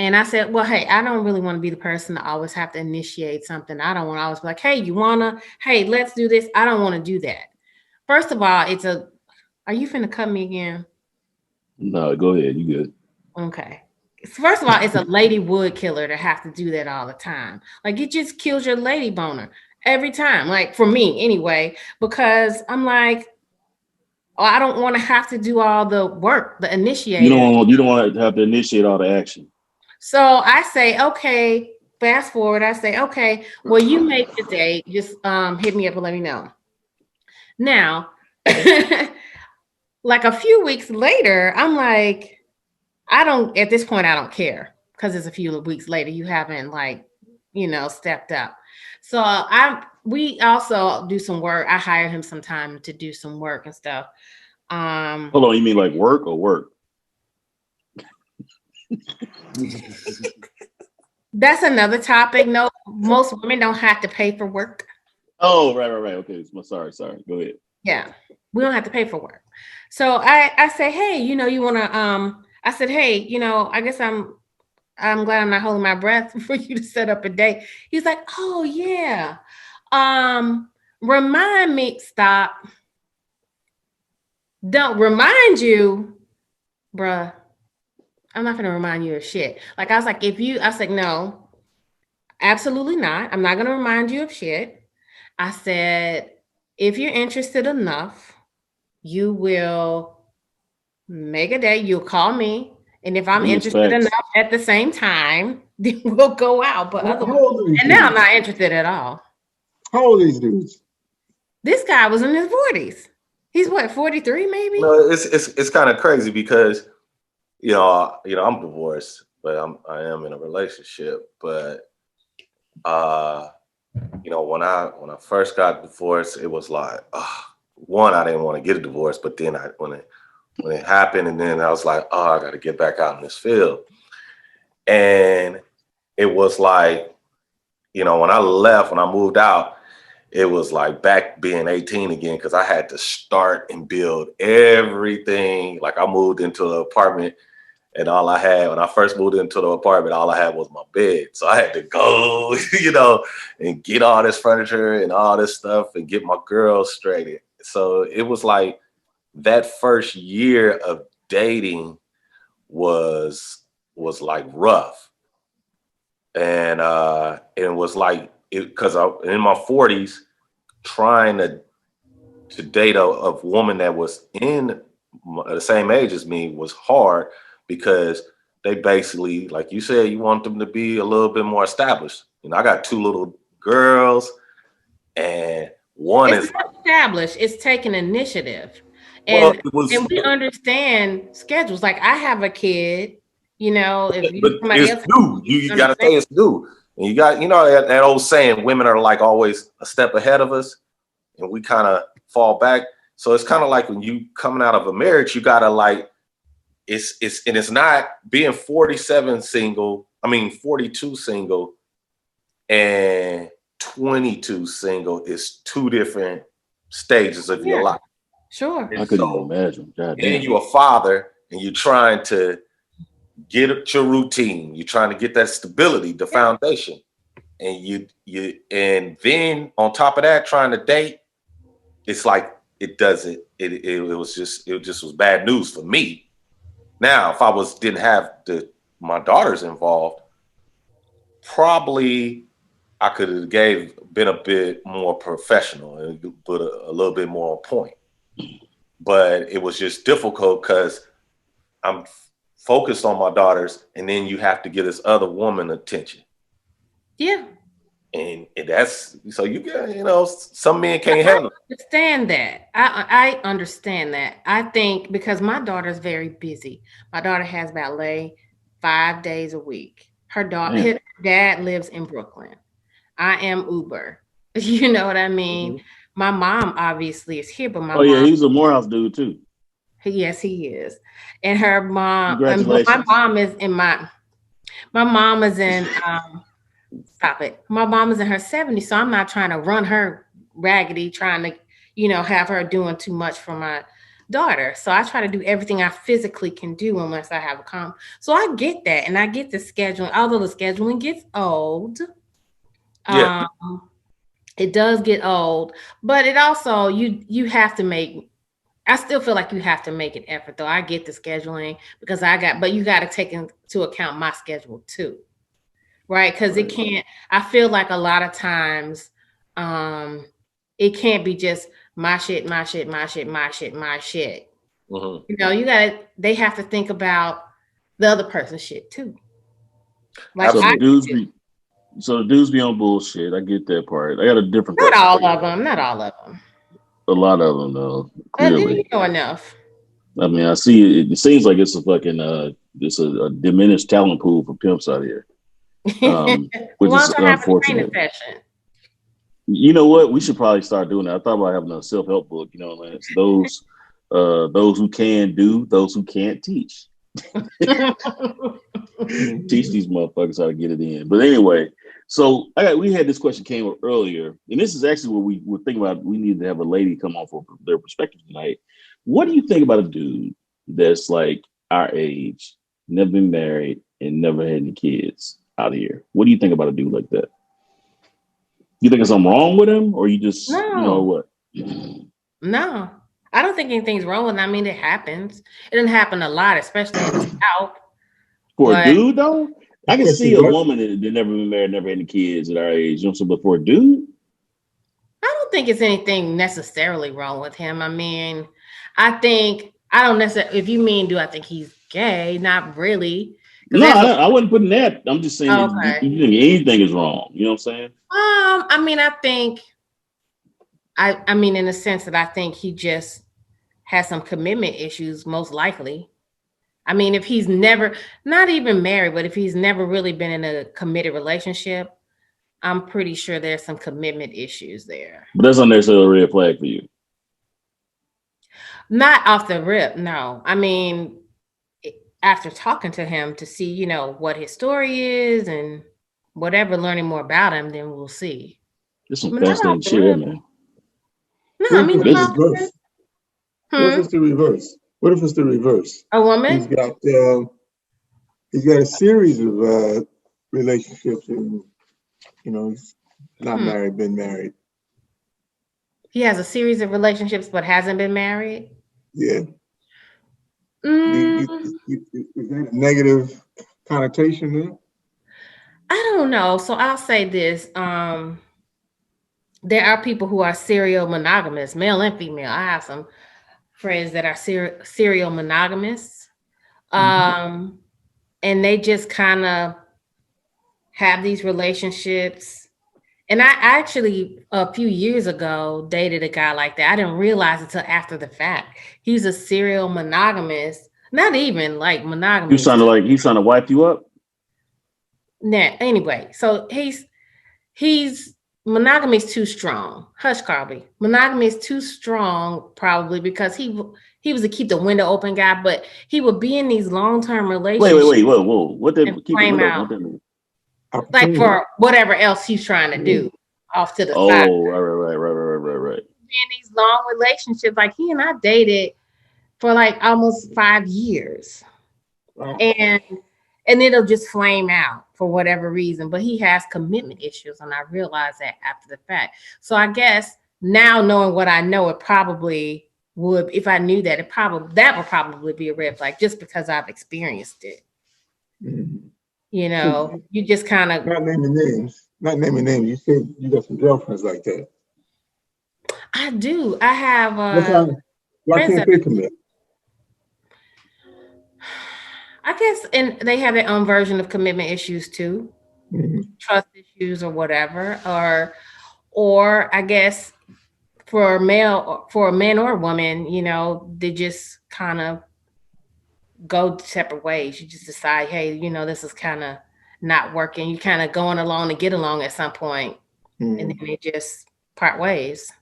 And I said, well, hey, I don't really want to be the person to always have to initiate something. I don't want to always be like, hey, hey, let's do this. I don't want to do that. First of all, are you finna cut me again? No, go ahead. You good? Okay. First of all, it's a lady wood killer to have to do that all the time. Like it just kills your lady boner every time. Like for me anyway, because I'm like, oh, I don't want to have to do all the work, the initiator. You don't want to have to initiate all the action. So I say, okay, fast forward. I say, okay, well, you make the date. Just hit me up and let me know. Now, like a few weeks later, I'm like, at this point, I don't care because it's a few weeks later. You haven't stepped up. So we also do some work. I hired him some time to do some work and stuff. Hold on, you mean like work or work? That's another topic. No, most women don't have to pay for work. Oh, right. Okay, sorry. Go ahead. Yeah, we don't have to pay for work. So I say, hey, you want to I said, hey, I guess I'm glad I'm not holding my breath for you to set up a date. He's like, oh yeah. Remind me, stop. Don't remind you, bruh. I'm not gonna remind you of shit. Like I was like, I was like, no, absolutely not. I'm not gonna remind you of shit. I said, if you're interested enough, you will make a day. You'll call me. And if I'm These interested facts. enough at the same time, then we'll go out. But How otherwise, old are these and now I'm dudes? not interested at all. How old are these dudes? This guy was in his 40s. He's what, 43 maybe? No, it's kind of crazy because I'm divorced, but I am in a relationship. But when I first got divorced, it was like, one, I didn't want to get a divorce, but then when it happened, and then I was like, oh, I got to get back out in this field, and it was like, when I moved out, it was like back being 18 again, because I had to start and build everything. Like I moved into an apartment, and when I first moved into the apartment, all I had was my bed. So I had to go, and get all this furniture and all this stuff and get my girls straight. So it was like that first year of dating was like rough. And it was like, because in my 40s, trying to date a woman that was in the same age as me was hard, because they basically, like you said, you want them to be a little bit more established. I got two little girls, and one It's is not established. It's taking initiative. well, And it was, we understand schedules. Like I have a kid, if but somebody it's else new. You got to understand. say it's new, and you got that old saying, women are like always a step ahead of us, and we kind of fall back. So it's kind of like when you coming out of a marriage, you gotta like it's not being 47 single. I mean 42 single and 22 single is two different stages of your Yeah, life. sure. I And couldn't even so imagine. God then damn. you're a father and you're trying to get your routine. You're trying to get that stability, the Yeah. foundation. And and then on top of that, trying to date, it's like it doesn't, it just was bad news for me. Now, if I didn't have my daughters involved, probably I could have been a bit more professional and put a little bit more on point. But it was just difficult because I'm focused on my daughters, and then you have to give this other woman attention. Yeah. And that's, so you got, some men can't handle it. Understand that. I understand that. I think because my daughter's very busy. My daughter has ballet 5 days a week. Damn. Her dad lives in Brooklyn. I am Uber. You know what I mean? Mhm. My mom obviously is here, but my Oh yeah, mom, he's a Morehouse dude too. yes, he is. And her mom, but my Congratulations. mom is in my mom is in stop it. My mom is in her 70s, so I'm not trying to run her raggedy, trying to, have her doing too much for daughter. So I try to do everything I physically can do unless I have a So I get that, and I get the scheduling. Although the scheduling gets old, Yeah. it does get old, but it also you have to make. I still feel like you have to make an effort, though. I get the scheduling because but you got to take into account my schedule too, right? Because it can't. I feel like a lot of times, it can't be just my shit, my shit, my shit, my shit, my shit. Mm-hmm. You know, they have to think about the other person's shit too. Like so the dudes be on bullshit. I get that part. I got a different. Not all of them. Not all of them. A lot of them, though. Clearly, You know enough. I mean, I see it. It seems like it's a fucking it's a diminished talent pool for pimps out here, which is unfortunate. You know what? We should probably start doing that. I thought about having a self-help book. You know, like those who can do, those who can't teach. Teach these motherfuckers how to get it in. But anyway, so we had this question came up earlier, and this is actually what we were thinking about. We need to have a lady come on for their perspective tonight. What do you think about a dude that's like our age, never been married, and never had any kids out here? What do you think about a dude like that? You think there's something wrong with him, or you just you know what? No, I don't think anything's wrong with it. I mean, it happens. It doesn't happen a lot, especially in the South. For a dude, though, I can see a woman that never been married, never had any kids at our age. You know what I'm saying? But for a dude, I don't think it's anything necessarily wrong with him. I mean, I don't necessarily. If you mean, do I think he's gay? Not really. No, I wasn't putting that. I'm just saying, you think anything is wrong? You know what I'm saying? I mean, I think. I mean, in the sense that I think he just has some commitment issues, most likely. I mean, if he's never, not even married, but if he's never really been in a committed relationship, I'm pretty sure there's some commitment issues there. But that's not necessarily a red flag for you. Not off the rip, no. I mean, after talking to him to see, you know, what his story is and whatever, learning more about him, then we'll see. There's some fascinating shit, man. No, I mean, what if it's the reverse? What if it's the reverse? A woman? He's got a series of relationships, and you know, he's not married, been married. He has a series of relationships, but hasn't been married. Yeah. Is that a negative connotation there? I don't know. So I'll say this. There are people who are serial monogamous, male and female. I have some friends that are serial monogamous. And they just kind of have these relationships. And I actually, a few years ago, dated a guy like that. I didn't realize it until after the fact. He's a serial monogamous, not even like monogamous. He's trying to wipe you up? Nah, anyway, so he's monogamy is too strong. Hush, Carby. Monogamy is too strong, probably because he was a keep the window open guy, but he would be in these long-term relationships. Wait, whoa. What did keep the window open? What that mean? Like for whatever else he's trying to do off to the side. Oh, right. In these long relationships, like he and I dated for like almost 5 years. Wow. And it'll just flame out for whatever reason. But he has commitment issues, and I realized that after the fact. So I guess now knowing what I know, it probably would, if I knew that, that would probably be a red flag just because I've experienced it. Mm-hmm. You know, you just kind of not naming names. You said you got some girlfriends like that. I do. I have why can't they commit? I guess, and they have their own version of commitment issues too, trust issues or whatever, or I guess for a man or a woman, you know, they just kind of go separate ways. You just decide, hey, you know, this is kind of not working. You kind of going along to get along at some point, and then they just part ways.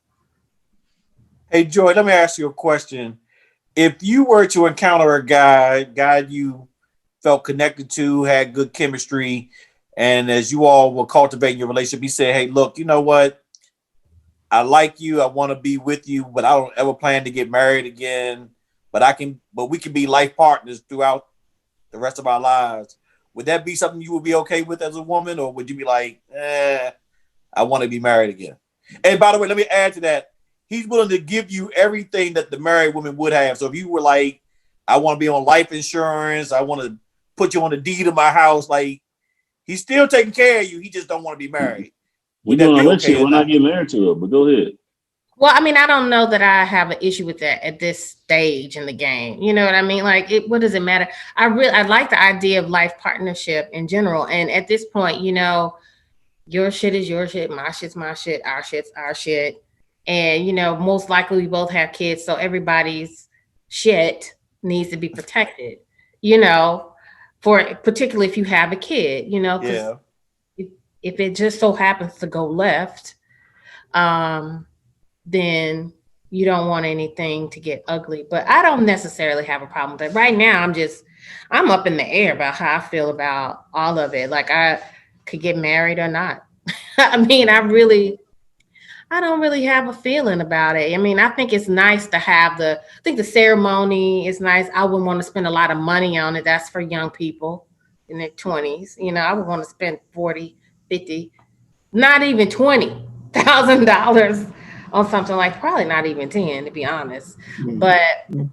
Hey, Joy, let me ask you a question. If you were to encounter a guy you felt connected to, had good chemistry, and as you all were cultivating your relationship, he said, hey, look, you know what? I like you. I want to be with you, but I don't ever plan to get married again. but we can be life partners throughout the rest of our lives. Would that be something you would be okay with as a woman, or would you be like, I want to be married again? And by the way, let me add to that. He's willing to give you everything that the married woman would have. So if you were like, I want to be on life insurance, I want to put you on the deed of my house, like he's still taking care of you. He just don't want to be married. We're Would that doing be a okay lecture. or We're not not? getting married to her, but go ahead. Well, I mean, I don't know that I have an issue with that at this stage in the game. You know what I mean? Like, what does it matter? I like the idea of life partnership in general. And at this point, you know, your shit is your shit, my shit's my shit, our shit's our shit. And, you know, most likely we both have kids, so everybody's shit needs to be protected, you know, for particularly if you have a kid, you know, because Yeah. if it just so happens to go left, then you don't want anything to get ugly. But I don't necessarily have a problem with it. Right now, I'm up in the air about how I feel about all of it. Like I could get married or not. I mean, I don't really have a feeling about it. I mean, I think it's nice to have I think the ceremony is nice. I wouldn't want to spend a lot of money on it. That's for young people in their 20s. You know, I would want to spend 40, 50, not even $20,000 on something like probably not even 10, to be honest. But you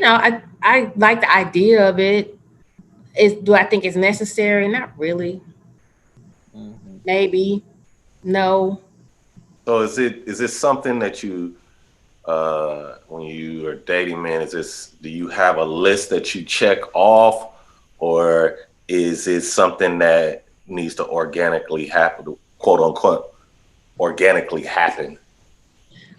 know, I like the idea of it. Do I think it's necessary? Not really. Mm-hmm. Maybe. No. So is this something that you when you are dating, man, do you have a list that you check off, or is it something that needs to organically happen, quote unquote, organically happen?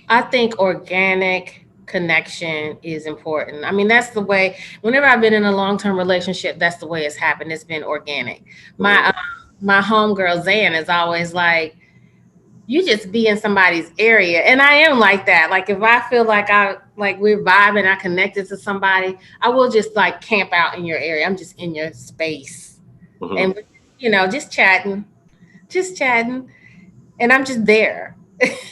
I think organic connection is important. I mean, that's the way, whenever I've been in a long-term relationship, that's the way it's happened. It's been organic. My homegirl Zan is always like, you just be in somebody's area. And I am like that. Like if I feel like we're vibing, I connected to somebody, I will just like camp out in your area. I'm just in your space. Mhm. And you know, just chatting. And I'm just there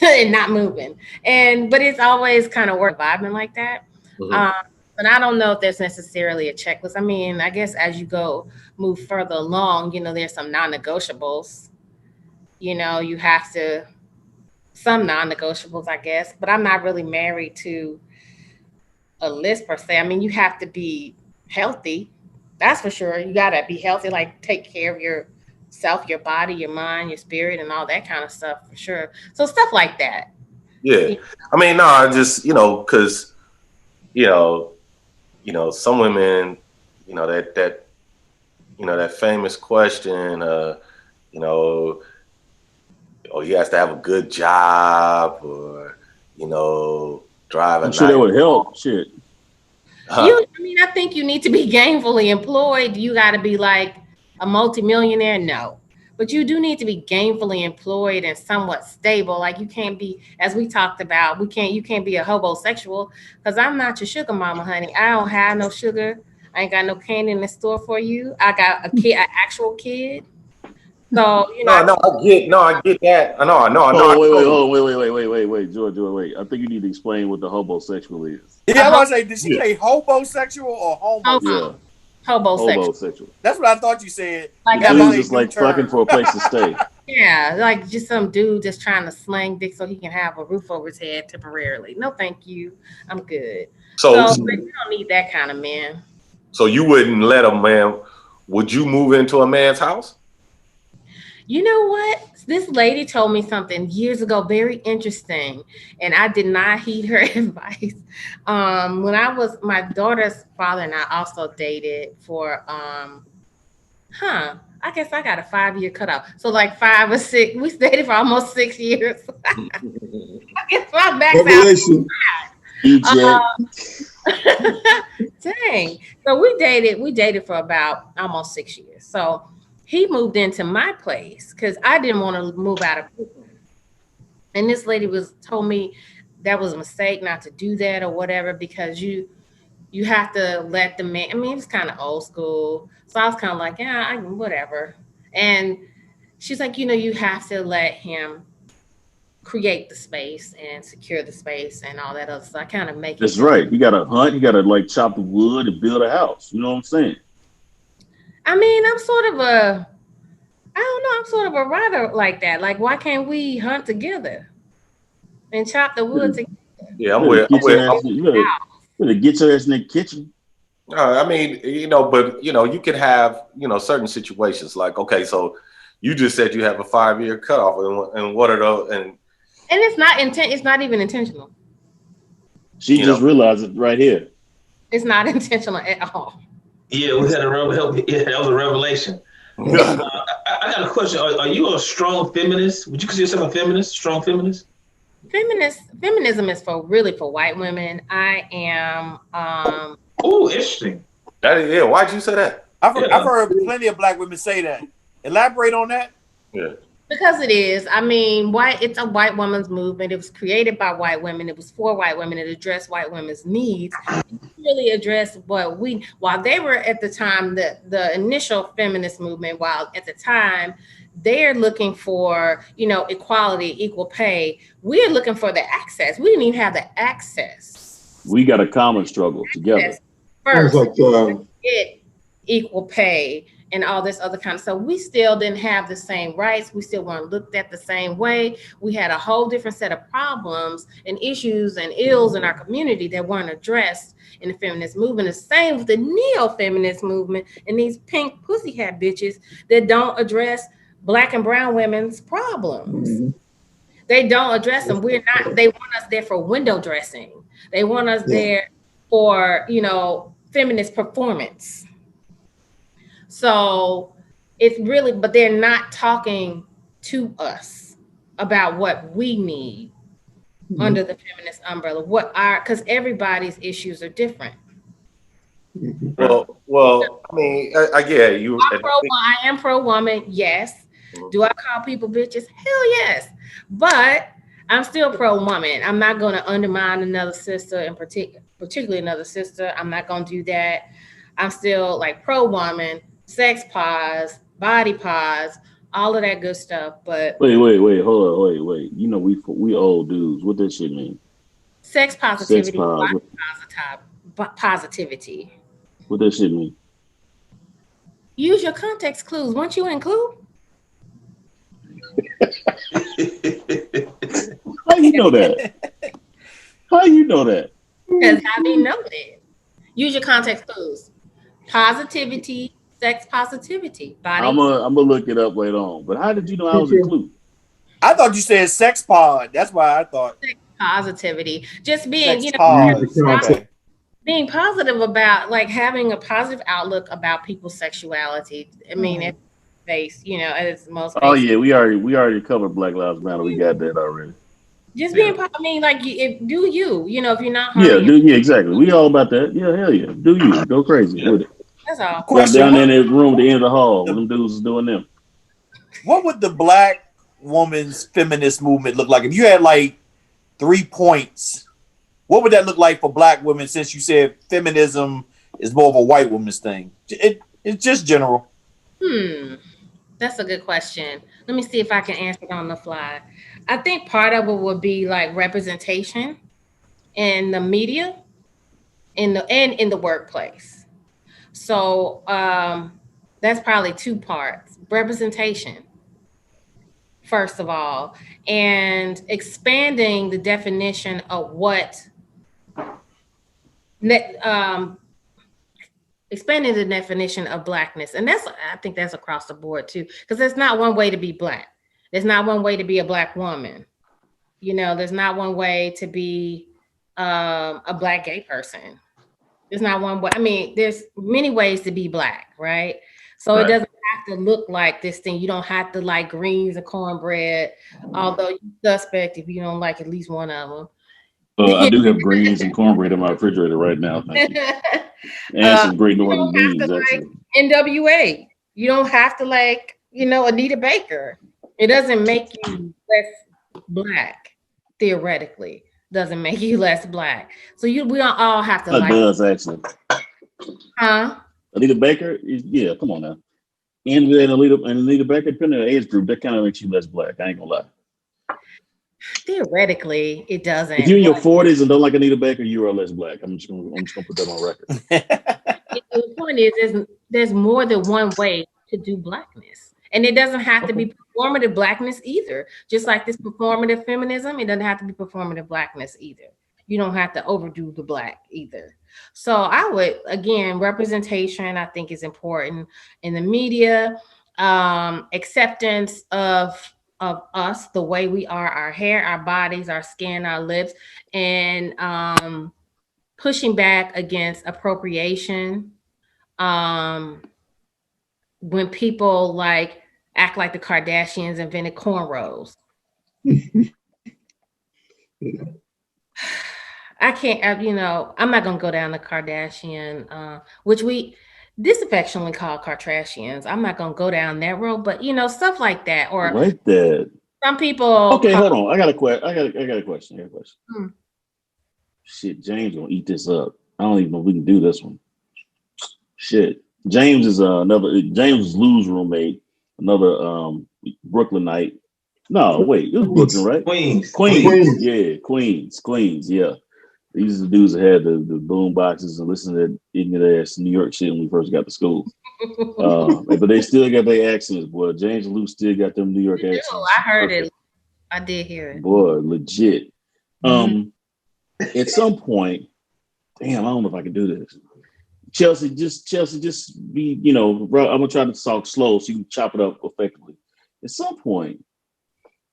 and not moving. But it's always kind of work vibing like that. Mhm. But I don't know if there's necessarily a checklist. I mean, I guess as you move further along, you know, there's some non-negotiables. You know, you have to some non-negotiables, I guess. But I'm not really married to a list per se. I mean, you have to be healthy. That's for sure. You gotta be healthy, like take care of yourself, your body, your mind, your spirit, and all that kind of stuff for sure. So stuff like that. Yeah. I mean, no, I just, because, you know, some women, that famous question, oh, he has to have a good job, or, drive a I'm sure that nice would help. Shit. I mean, I think you need to be gainfully employed. You got to be like a multimillionaire, no. But you do need to be gainfully employed and somewhat stable. Like you can't be, as we talked about, you can't be a homosexual because I'm not your sugar mama, honey. I don't have no sugar. I ain't got no candy in the store for you. I got an actual kid. So, you know, I get that. I Hold know. on, wait, George, wait. I think you need to explain what the homosexual is. Yeah, I was gonna say, did she say homosexual or homosexual? Yeah, homosexual. homosexual. That's what I thought you said. Like You a have He to was say just new like fucking term. for a place to stay. Yeah, like just some dude just trying to slang dick so he can have a roof over his head temporarily. No, thank you. I'm good. So, So you don't need that kind of man. so you wouldn't let a man? Would you move into a man's house? You know what? This lady told me something years ago, very interesting, and I did not heed her advice. When my daughter's father and I also dated for I guess I got a 5-year cutoff. So like 5 or 6, we dated for almost 6 years. I guess my back's out. Revelation. Dang. So we dated for about almost 6 years. So he moved into my place because I didn't want to move out of Brooklyn. And this lady told me that was a mistake not to do that or whatever, because you have to let the man, I mean, it was kind of old school. So I was kind of like, whatever. And she's like, you have to let him create the space and secure the space and all that other stuff. I kind of make it. That's right. You gotta hunt, you gotta like chop the wood and build a house. You know what I'm saying? I mean, I'm sort of a, I don't know, I'm sort of a writer like that. Like, why can't we hunt together and chop the wood together? Yeah, I'm You with. better get your ass, you better get your ass in the kitchen. I mean, but you can have, certain situations like, okay, so you just said you have a 5-year cutoff, and what are those? And it's not it's not even intentional. She just realized it right here. It's not intentional at all. Yeah, we had yeah, that was a revelation. I got a question. Are you a strong feminist? Would you consider yourself a feminist? Strong feminist? Feminism is for white women. I am. Oh, interesting. Why'd you say that? I've heard plenty of black women say that. Elaborate on that. Yeah. Because it is. I mean, it's a white woman's movement. It was created by white women. It was for white women. It addressed white women's needs. It really addressed while they were at the time, the initial feminist movement, while at the time they're looking for, equality, equal pay. We're looking for the access. We didn't even have the access. We got a common struggle together. First, Like, get equal pay and all this other kind of stuff. We still didn't have the same rights. We still weren't looked at the same way. We had a whole different set of problems and issues and ills in our community that weren't addressed in the feminist movement. The same with the neo-feminist movement and these pink pussy hat bitches that don't address Black and brown women's problems. mm-hmm. They don't address them. They want us there for window dressing. They want us there for, feminist performance. So it's really, but they're not talking to us about what we need under the feminist umbrella. Because everybody's issues are different. Well, I mean, I get you. I am pro woman. Yes. Do I call people bitches? Hell yes. But I'm still pro woman. I'm not going to undermine another sister, and particularly another sister. I'm not going to do that. I'm still like pro woman, sex pause, body pause, all of that good stuff. But wait, hold on, wait. We old dudes. What that shit mean? Sex positivity, positivity. What that shit mean? Use your context clues. Won't you include? How you know that? How you know that? Because I didn't know that. Use your context clues. Positivity, sex positivity. Body. I'm gonna look it up later on. But how did you know I was included? I thought you said sex pod. That's why I thought. Sex positivity. Just being, being positive about, like, having a positive outlook about people's sexuality. I mean, it's based, it's most basic. Oh yeah, we already covered Black Lives Matter. We got that already. Just being, I mean, like, if you're not yeah, exactly. We all about that. Yeah, hell yeah. Do you go crazy with it? That's all. Down there in that room at the end of the hall, them dudes is doing them. What would the black woman's feminist movement look like if you had like 3 points? What would that look like for black women? Since you said feminism is more of a white woman's thing, it's just general. That's a good question. Let me see if I can answer it on the fly. I think part of it would be like representation in the media, in the workplace. So that's probably 2 parts. Representation, first of all, and expanding the definition of expanding the definition of blackness. And I think that's across the board too, because there's not one way to be black. There's not one way to be a black woman. There's not one way to be a black gay person. There's not one way. I mean, there's many ways to be black, right? So It doesn't have to look like this thing. You don't have to like greens or cornbread, although you suspect if you don't like at least one of them. I do have greens and cornbread in my refrigerator right now. Thank you. And some great northern beans, actually. NWA. You don't have to like, Anita Baker. It doesn't make you less black, theoretically. Doesn't make you less black. So we don't all have to It does, actually. Huh? Anita Baker? Yeah, come on now. And Anita Baker, depending on the age group, that kind of makes you less black. I ain't gonna lie. Theoretically, it doesn't. If you're in your but 40s and don't like Anita Baker, you are less black. I'm just gonna put that on record. the point is, there's more than one way to do blackness. And it doesn't have to be performative blackness either. Just like this performative feminism, it doesn't have to be performative blackness either. You don't have to overdo the black either. So I would, again, representation I think is important in the media, acceptance of us, the way we are, our hair, our bodies, our skin, our lips, and pushing back against appropriation. When people like act like the Kardashians invented cornrows. I can't, I'm not gonna go down the Kardashian, which we disaffectionately call Kardashians. I'm not gonna go down that road, but stuff like that. I Or like that. some people. Okay, hold on. I got a question. Hmm. Shit, James gonna eat this up. I don't even know if we can do this one. Shit, James is James' Lou's roommate, another Brooklynite. No, wait, it was Brooklyn, right? Queens. Yeah, Queens, yeah. These are the dudes that had the boom boxes and listened to that ignorant ass New York shit when we first got to school. But they still got their accents, boy. James and Lou still got them New York accents. I heard it. I did hear it. Boy, legit. At some point, damn, I don't know if I can do this. Chelsea, just be, I'm gonna try to talk slow so you can chop it up effectively. At some point,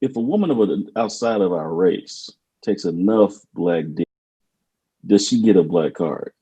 if a woman outside of our race takes enough black dick, does she get a black card?